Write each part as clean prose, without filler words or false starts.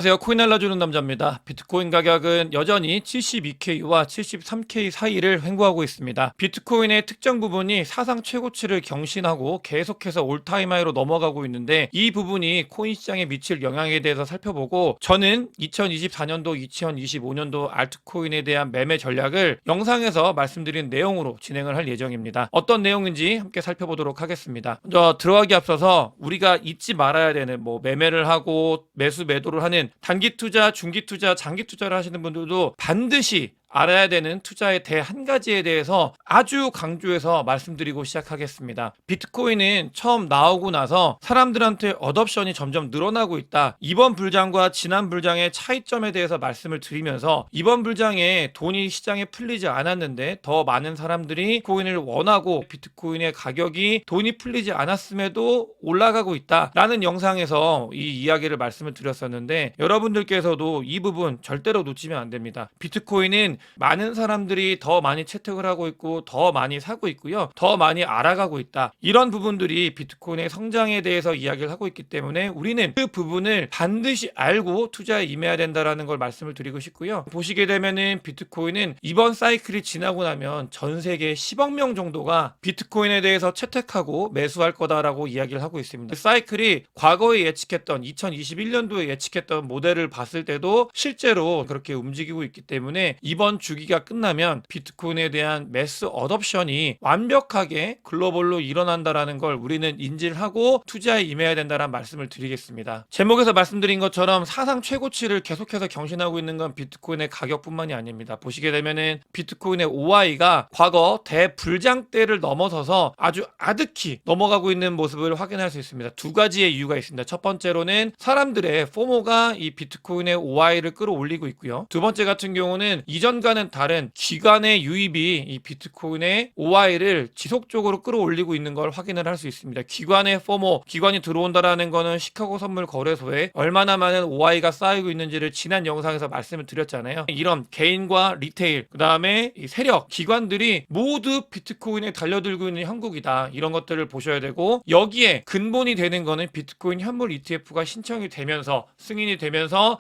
안녕하세요. 코인 알려주는 남자입니다. 비트코인 가격은 여전히 72K와 73K 사이를 횡보하고 있습니다. 비트코인의 특정 부분이 사상 최고치를 경신하고 계속해서 올타임 하이로 넘어가고 있는데, 이 부분이 코인 시장에 미칠 영향에 대해서 살펴보고, 저는 2024년도, 2025년도 알트코인에 대한 매매 전략을 영상에서 말씀드린 내용으로 진행을 할 예정입니다. 어떤 내용인지 함께 살펴보도록 하겠습니다. 먼저 들어가기 앞서서 우리가 잊지 말아야 되는 매매를 하고 매수 매도를 하는 단기 투자, 중기 투자, 장기 투자를 하시는 분들도 반드시 알아야 되는 투자의 한 가지에 대해서 아주 강조해서 말씀드리고 시작하겠습니다. 비트코인은 처음 나오고 나서 사람들한테 어댑션이 점점 늘어나고 있다. 이번 불장과 지난 불장의 차이점에 대해서 말씀을 드리면서, 이번 불장에 돈이 시장에 풀리지 않았는데 더 많은 사람들이 코인을 원하고 비트코인의 가격이 돈이 풀리지 않았음에도 올라가고 있다라는 영상에서 이 이야기를 말씀을 드렸었는데, 여러분들께서도 이 부분 절대로 놓치면 안 됩니다. 비트코인은 많은 사람들이 더 많이 채택을 하고 있고 더 많이 사고 있고요, 더 많이 알아가고 있다. 이런 부분들이 비트코인의 성장에 대해서 이야기를 하고 있기 때문에 우리는 그 부분을 반드시 알고 투자에 임해야 된다라는 걸 말씀을 드리고 싶고요. 보시게 되면은 비트코인은 이번 사이클이 지나고 나면 전 세계 10억 명 정도가 비트코인에 대해서 채택하고 매수할 거다라고 이야기를 하고 있습니다. 그 사이클이 과거에 예측했던 2021년도에 예측했던 모델을 봤을 때도 실제로 그렇게 움직이고 있기 때문에 이번 주기가 끝나면 비트코인에 대한 매스 어댑션이 완벽하게 글로벌로 일어난다라는 걸 우리는 인지를 하고 투자에 임해야 된다는 말씀을 드리겠습니다. 제목에서 말씀드린 것처럼 사상 최고치를 계속해서 경신하고 있는 건 비트코인의 가격뿐만이 아닙니다. 보시게 되면은 비트코인의 OI가 과거 대불장 때를 넘어서서 아주 아득히 넘어가고 있는 모습을 확인할 수 있습니다. 두 가지의 이유가 있습니다. 첫 번째로는 사람들의 포모가 이 비트코인의 OI를 끌어올리고 있고요. 두 번째 같은 경우는 이전과는 다른 기관의 유입이 이 비트코인의 OI를 지속적으로 끌어올리고 있는 걸 확인을 할 수 있습니다. 기관의 포모, 기관이 들어온다라는 거는 시카고 선물 거래소에 얼마나 많은 OI가 쌓이고 있는지를 지난 영상에서 말씀을 드렸잖아요. 이런 개인과 리테일, 그 다음에 세력, 기관들이 모두 비트코인에 달려들고 있는 형국이다. 이런 것들을 보셔야 되고, 여기에 근본이 되는 거는 비트코인 현물 ETF가 신청이 되면서 승인이 되면서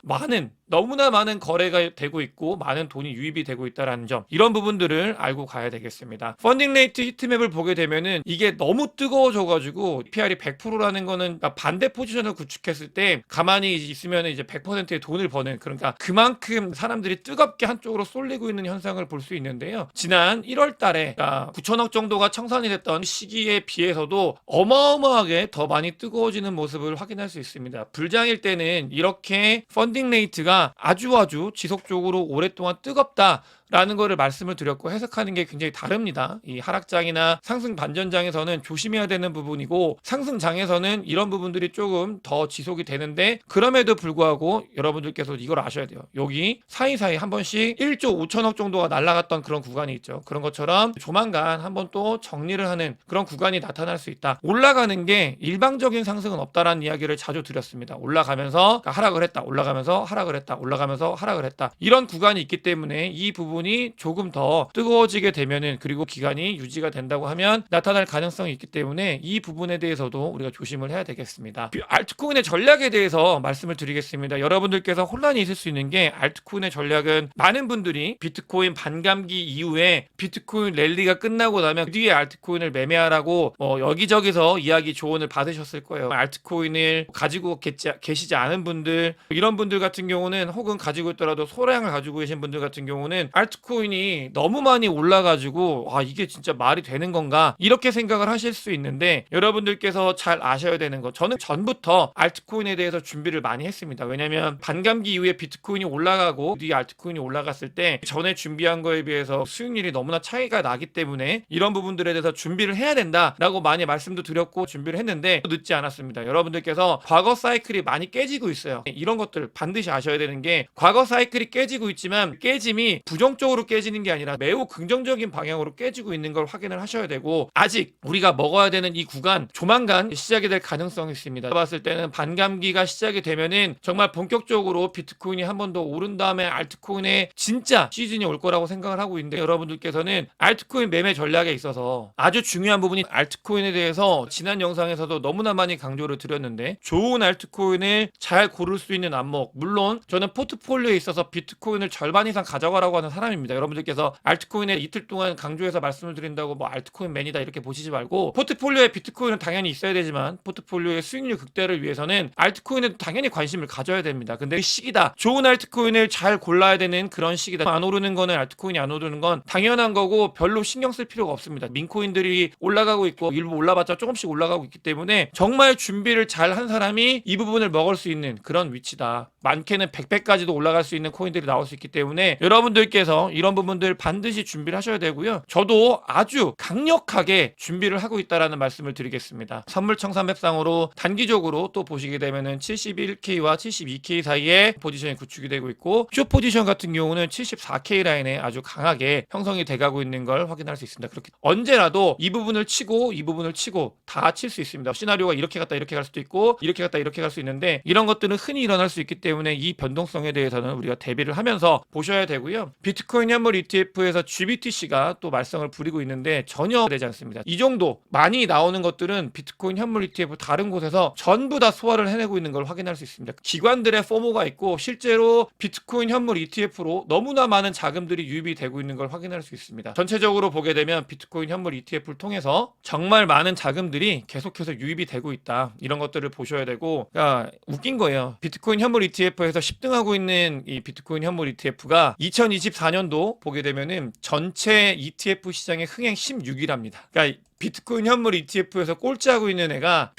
너무나 많은 거래가 되고 있고 많은 돈이 유입이 되고 있다는 점, 이런 부분들을 알고 가야 되겠습니다. 펀딩 레이트 히트맵을 보게 되면은 이게 너무 뜨거워져가지고 PR이 100%라는 거는 반대 포지션을 구축했을 때 가만히 있으면 이제 100%의 돈을 버는, 그러니까 그만큼 사람들이 뜨겁게 한쪽으로 쏠리고 있는 현상을 볼 수 있는데요. 지난 1월 달에 9천억 정도가 청산이 됐던 시기에 비해서도 어마어마하게 더 많이 뜨거워지는 모습을 확인할 수 있습니다. 불장일 때는 이렇게 펀딩 레이트가 아주 지속적으로 오랫동안 뜨겁다라는 거를 말씀을 드렸고, 해석하는 게 굉장히 다릅니다. 이 하락장이나 상승 반전장에서는 조심해야 되는 부분이고, 상승장에서는 이런 부분들이 조금 더 지속이 되는데, 그럼에도 불구하고 여러분들께서 이걸 아셔야 돼요. 여기 사이사이 한 번씩 1조 5천억 정도가 날아갔던 그런 구간이 있죠. 그런 것처럼 조만간 한번 또 정리를 하는 그런 구간이 나타날 수 있다. 올라가는 게 일방적인 상승은 없다라는 이야기를 자주 드렸습니다. 올라가면서 하락을 했다, 올라가면서 하락을 했다, 올라가면서 하락을 했다, 이런 구간이 있기 때문에 이 부분이 조금 더 뜨거워지게 되면은, 그리고 기간이 유지가 된다고 하면 나타날 가능성이 있기 때문에 이 부분에 대해서도 우리가 조심을 해야 되겠습니다. 알트코인의 전략에 대해서 말씀을 드리겠습니다. 여러분들께서 혼란이 있을 수 있는 게, 알트코인의 전략은 많은 분들이 비트코인 반감기 이후에 비트코인 랠리가 끝나고 나면 그 뒤에 알트코인을 매매하라고 여기저기서 이야기 조언을 받으셨을 거예요. 알트코인을 가지고 계시지 않은 분들, 이런 분들 같은 경우는, 혹은 가지고 있더라도 소량을 가지고 계신 분들 같은 경우는 알트코인이 너무 많이 올라가지고 이게 진짜 말이 되는 건가, 이렇게 생각을 하실 수 있는데, 여러분들께서 잘 아셔야 되는 거, 저는 전부터 알트코인에 대해서 준비를 많이 했습니다. 왜냐면 반감기 이후에 비트코인이 올라가고 뒤에 알트코인이 올라갔을 때 전에 준비한 거에 비해서 수익률이 너무나 차이가 나기 때문에 이런 부분들에 대해서 준비를 해야 된다라고 많이 말씀도 드렸고 준비를 했는데, 늦지 않았습니다. 여러분들께서 과거 사이클이 많이 깨지고 있어요. 이런 것들 반드시 아셔야 되는 게, 과거 사이클이 깨지고 있지만 깨짐이 부정적 부정적으로 깨지는 게 아니라 매우 긍정적인 방향으로 깨지고 있는 걸 확인을 하셔야 되고, 아직 우리가 먹어야 되는 이 구간 조만간 시작이 될 가능성이 있습니다. 봤을 때는 반감기가 시작이 되면은 정말 본격적으로 비트코인이 한 번 더 오른 다음에 알트코인의 진짜 시즌이 올 거라고 생각을 하고 있는데, 여러분들께서는 알트코인 매매 전략에 있어서 아주 중요한 부분이 알트코인에 대해서 지난 영상에서도 너무나 많이 강조를 드렸는데, 좋은 알트코인을 잘 고를 수 있는 안목, 물론 저는 포트폴리오에 있어서 비트코인을 절반 이상 가져가라고 하는 사람입니다. 여러분들께서 알트코인에 이틀 동안 강조해서 말씀을 드린다고 뭐 알트코인 맨이다 이렇게 보시지 말고, 포트폴리오에 비트코인은 당연히 있어야 되지만 포트폴리오의 수익률 극대화를 위해서는 알트코인에도 당연히 관심을 가져야 됩니다. 근데 그 시기다, 좋은 알트코인을 잘 골라야 되는 그런 시기다. 안 오르는 거는, 알트코인이 안 오르는 건 당연한 거고 별로 신경 쓸 필요가 없습니다. 민코인들이 올라가고 있고 일부 올라봤자 조금씩 올라가고 있기 때문에 정말 준비를 잘 한 사람이 이 부분을 먹을 수 있는 그런 위치다. 많게는 100배까지도 올라갈 수 있는 코인들이 나올 수 있기 때문에 여러분들께서 이런 부분들 반드시 준비를 하셔야 되고요. 저도 아주 강력하게 준비를 하고 있다라는 말씀을 드리겠습니다. 선물청 300상으로 단기적으로 또 보시게 되면은 71K와 72K 사이에 포지션이 구축이 되고 있고, 숏 포지션 같은 경우는 74K 라인에 아주 강하게 형성이 돼가고 있는 걸 확인할 수 있습니다. 그렇게 언제라도 이 부분을 치고 이 부분을 치고 다 칠 수 있습니다. 시나리오가 이렇게 갔다 이렇게 갈 수도 있고 이렇게 갔다 이렇게 갈 수 있는데, 이런 것들은 흔히 일어날 수 있기 때문에 이 변동성에 대해서는 우리가 대비를 하면서 보셔야 되고요. 비트코인 현물 ETF에서 GBTC가 또 말썽을 부리고 있는데 전혀 되지 않습니다. 이 정도 많이 나오는 것들은 비트코인 현물 ETF 다른 곳에서 전부 다 소화를 해내고 있는 걸 확인할 수 있습니다. 기관들의 포모가 있고 실제로 비트코인 현물 ETF로 너무나 많은 자금들이 유입이 되고 있는 걸 확인할 수 있습니다. 전체적으로 보게 되면 비트코인 현물 ETF를 통해서 정말 많은 자금들이 계속해서 유입이 되고 있다. 이런 것들을 보셔야 되고, 그러니까 웃긴 거예요. 비트코인 현물 ETF에서 10등하고 있는 이 비트코인 현물 ETF가 2024년도 보게 되면은 전체 ETF 시장의 흥행 16위랍니다. 그러니까 비트코인 현물 ETF에서 꼴찌하고 있는 애가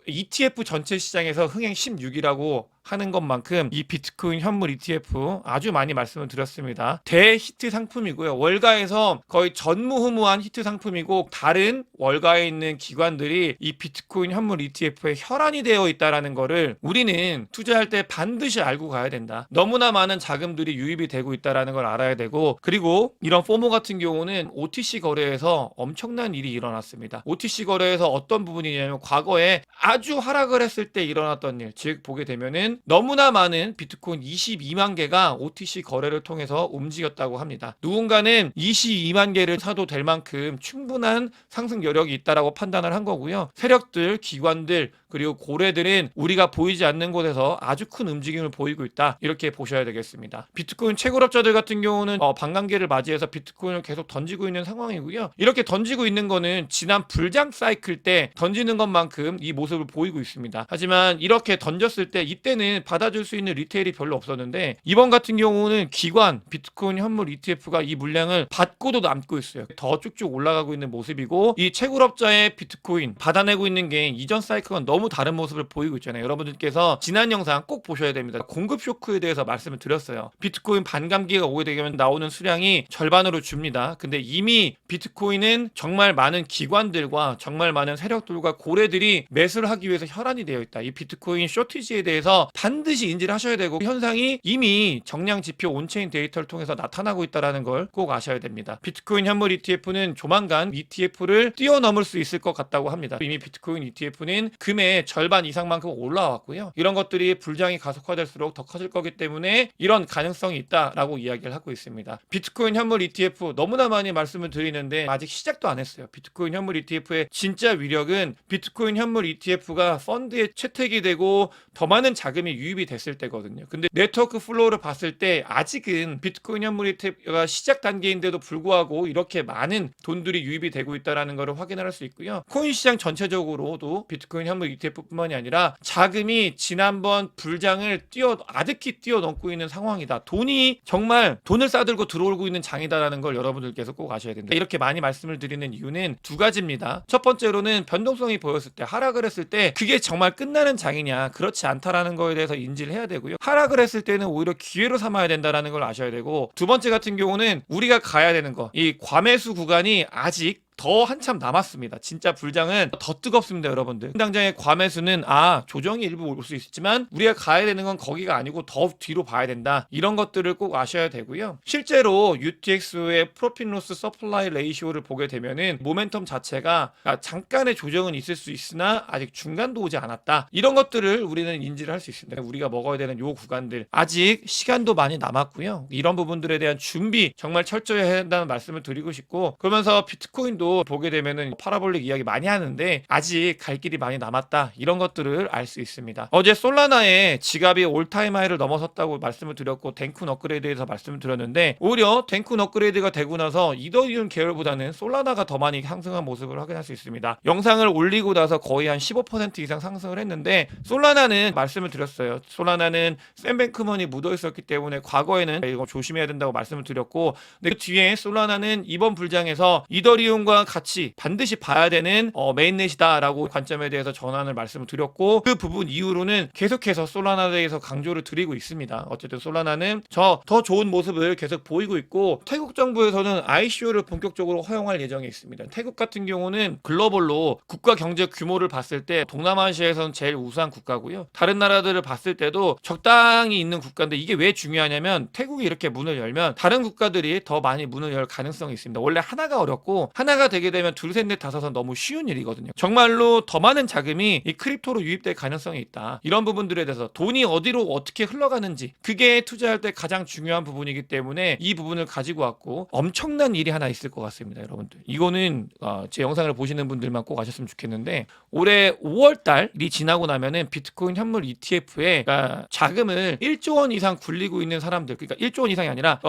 ETF 전체 시장에서 흥행 16위라고 하는 것만큼 이 비트코인 현물 ETF 아주 많이 말씀을 드렸습니다. 대히트 상품이고요. 월가에서 거의 전무후무한 히트 상품이고, 다른 월가에 있는 기관들이 이 비트코인 현물 ETF에 혈안이 되어 있다는 거를 우리는 투자할 때 반드시 알고 가야 된다. 너무나 많은 자금들이 유입이 되고 있다는 걸 알아야 되고, 그리고 이런 포모 같은 경우는 OTC 거래에서 엄청난 일이 일어났습니다. OTC 거래에서 어떤 부분이냐면, 과거에 아주 하락을 했을 때 일어났던 일, 즉 보게 되면은 너무나 많은 비트코인 22만 개가 OTC 거래를 통해서 움직였다고 합니다. 누군가는 22만 개를 사도 될 만큼 충분한 상승 여력이 있다라고 판단을 한 거고요. 세력들, 기관들, 그리고 고래들은 우리가 보이지 않는 곳에서 아주 큰 움직임을 보이고 있다. 이렇게 보셔야 되겠습니다. 비트코인 최고럽자들 같은 경우는 반감기를 맞이해서 비트코인을 계속 던지고 있는 상황이고요. 이렇게 던지고 있는 거는 지난 불장 사이클 때 던지는 것만큼 이 모습을 보이고 있습니다. 하지만 이렇게 던졌을 때 이때는 받아줄 수 있는 리테일이 별로 없었는데, 이번 같은 경우는 기관 비트코인 현물 ETF가 이 물량을 받고도 남고 있어요. 더 쭉쭉 올라가고 있는 모습이고, 이 최고럽자의 비트코인 받아내고 있는 게 이전 사이클과 너무 다른 모습을 보이고 있잖아요. 여러분들께서 지난 영상 꼭 보셔야 됩니다. 공급 쇼크에 대해서 말씀을 드렸어요. 비트코인 반감기가 오게 되면 나오는 수량이 절반으로 줍니다. 근데 이미 비트코인은 정말 많은 기관들과 정말 많은 세력들과 고래들이 매수를 하기 위해서 혈안이 되어 있다. 이 비트코인 쇼티지에 대해서 반드시 인지를 하셔야 되고, 현상이 이미 정량 지표 온체인 데이터를 통해서 나타나고 있다는 걸 꼭 아셔야 됩니다. 비트코인 현물 ETF는 조만간 ETF를 뛰어넘을 수 있을 것 같다고 합니다. 이미 비트코인 ETF는 금의 절반 이상만큼 올라왔고요. 이런 것들이 불장이 가속화될수록 더 커질 거기 때문에 이런 가능성이 있다라고 이야기를 하고 있습니다. 비트코인 현물 ETF 너무나 많이 말씀을 드리는데 아직 시작도 안 했어요. 비트코인 현물 ETF의 진짜 위력은 비트코인 현물 ETF가 펀드에 채택이 되고 더 많은 자금이 유입이 됐을 때거든요. 근데 네트워크 플로우를 봤을 때 아직은 비트코인 현물 ETF가 시작 단계인데도 불구하고 이렇게 많은 돈들이 유입이 되고 있다는 것을 확인할 수 있고요. 코인 시장 전체적으로도 비트코인 현물 ETF뿐만이 아니라 자금이 지난번 불장을 아득히 뛰어넘고 있는 상황이다. 돈이 정말 돈을 싸들고 들어오고 있는 장이다라는 걸 여러분들께서 꼭 아셔야 됩니다. 이렇게 많이 말씀을 드리는 이유는 두 가지입니다. 첫 번째로는 변동성이 보였을 때, 하락을 했을 때 그게 정말 끝나는 장이냐, 그렇지 않다라는 거에 대해서 인지를 해야 되고요. 하락을 했을 때는 오히려 기회로 삼아야 된다라는 걸 아셔야 되고, 두 번째 같은 경우는 우리가 가야 되는 거, 이 과매수 구간이 아직 더 한참 남았습니다. 진짜 불장은 더 뜨겁습니다, 여러분들. 당장의 과매수는 조정이 일부 올 수 있지만 우리가 가야 되는 건 거기가 아니고 더 뒤로 봐야 된다. 이런 것들을 꼭 아셔야 되고요. 실제로 UTX의 프로핏 로스 서플라이 레이시오를 보게 되면은 모멘텀 자체가 잠깐의 조정은 있을 수 있으나 아직 중간도 오지 않았다. 이런 것들을 우리는 인지를 할 수 있습니다. 우리가 먹어야 되는 요 구간들 아직 시간도 많이 남았고요. 이런 부분들에 대한 준비 정말 철저히 해야 한다는 말씀을 드리고 싶고, 그러면서 비트코인도 보게 되면은 파라볼릭 이야기 많이 하는데 아직 갈 길이 많이 남았다. 이런 것들을 알 수 있습니다. 어제 솔라나의 지갑이 올타임 하이를 넘어섰다고 말씀을 드렸고 덴쿤 업그레이드에서 말씀을 드렸는데, 오히려 덴쿤 업그레이드가 되고 나서 이더리움 계열보다는 솔라나가 더 많이 상승한 모습을 확인할 수 있습니다. 영상을 올리고 나서 거의 한 15% 이상 상승을 했는데, 솔라나는 말씀을 드렸어요. 솔라나는 샘뱅크먼이 묻어 있었기 때문에 과거에는 이거 조심해야 된다고 말씀을 드렸고, 근데 그 뒤에 솔라나는 이번 불장에서 이더리움과 같이 반드시 봐야 되는 메인넷이다라고 관점에 대해서 전환을 말씀을 드렸고, 그 부분 이후로는 계속해서 솔라나에 대해서 강조를 드리고 있습니다. 어쨌든 솔라나는 더 좋은 모습을 계속 보이고 있고, 태국 정부에서는 ICO를 본격적으로 허용할 예정이 있습니다. 태국 같은 경우는 글로벌로 국가 경제 규모를 봤을 때 동남아시아에서는 제일 우수한 국가고요. 다른 나라들을 봤을 때도 적당히 있는 국가인데, 이게 왜 중요하냐면 태국이 이렇게 문을 열면 다른 국가들이 더 많이 문을 열 가능성이 있습니다. 원래 하나가 어렵고 하나가 되게 되면 둘, 셋, 넷, 다섯은 너무 쉬운 일이거든요. 정말로 더 많은 자금이 이 크립토로 유입될 가능성이 있다. 이런 부분들에 대해서 돈이 어디로 어떻게 흘러가는지, 그게 투자할 때 가장 중요한 부분이기 때문에 이 부분을 가지고 왔고, 엄청난 일이 하나 있을 것 같습니다, 여러분들. 이거는 제 영상을 보시는 분들만 꼭 아셨으면 좋겠는데, 올해 5월달이 지나고 나면은 비트코인 현물 ETF에 자금을 1조 원 이상 굴리고 있는 사람들, 그러니까 1조 원 이상이 아니라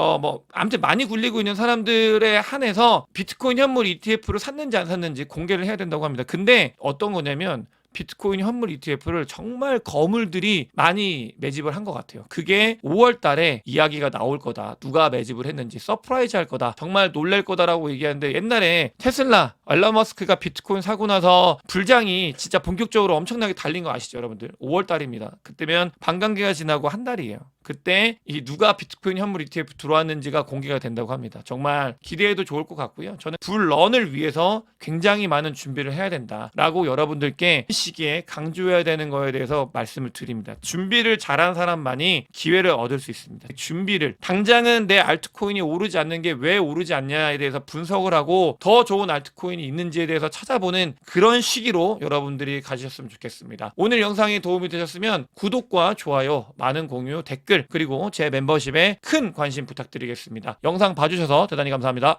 아무튼 많이 굴리고 있는 사람들에 한해서 비트코인 현물 ETF를 샀는지 안 샀는지 공개를 해야 된다고 합니다. 근데 어떤 거냐면 비트코인 현물 ETF를 정말 거물들이 많이 매집을 한 것 같아요. 그게 5월 달에 이야기가 나올 거다. 누가 매집을 했는지 서프라이즈 할 거다. 정말 놀랄 거다라고 얘기하는데, 옛날에 테슬라, 일론 머스크가 비트코인 사고 나서 불장이 진짜 본격적으로 엄청나게 달린 거 아시죠, 여러분들? 5월 달입니다. 그때면 반감기가 지나고 한 달이에요. 그때 이 누가 비트코인 현물 ETF 들어왔는지가 공개가 된다고 합니다. 정말 기대해도 좋을 것 같고요. 저는 불런을 위해서 굉장히 많은 준비를 해야 된다라고 여러분들께 이 시기에 강조해야 되는 거에 대해서 말씀을 드립니다. 준비를 잘한 사람만이 기회를 얻을 수 있습니다. 준비를, 당장은 내 알트코인이 오르지 않는 게 왜 오르지 않냐에 대해서 분석을 하고 더 좋은 알트코인이 있는지에 대해서 찾아보는 그런 시기로 여러분들이 가지셨으면 좋겠습니다. 오늘 영상이 도움이 되셨으면 구독과 좋아요, 많은 공유, 댓글, 그리고 제 멤버십에 큰 관심 부탁드리겠습니다. 영상 봐주셔서 대단히 감사합니다.